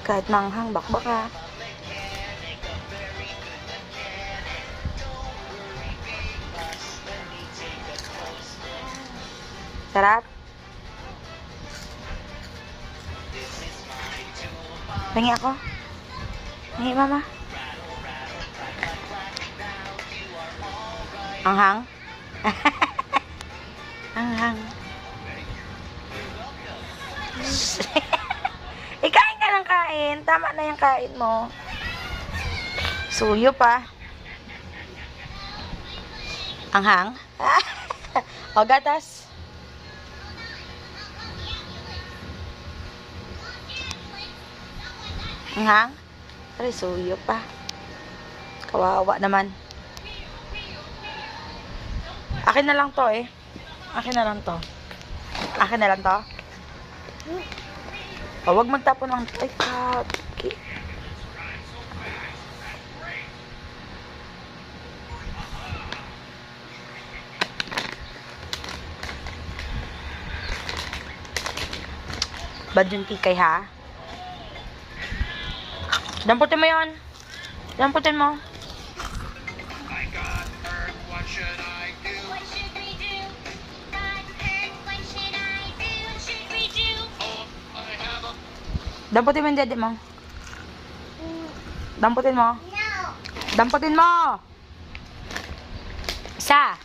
Kahit manghang, bakbak ha. Sarap. Hingi ako. Hingi, mama. Anghang? Anghang. Ikain ka ng kain. Tama na yung kain mo. Suyo pa. Anghang? O, gatas. Anghang? Aray, suyo pa. Kawawa naman. Akin na lang to eh. Akin na lang to. Akin na lang to. O, wag magtapon ng... Ay, kaki. Bad yung kikay ha? Damputin mo yun. Damputin mo. Damputin mo yung dede mo. Damputin mo. Damputin mo. Isa.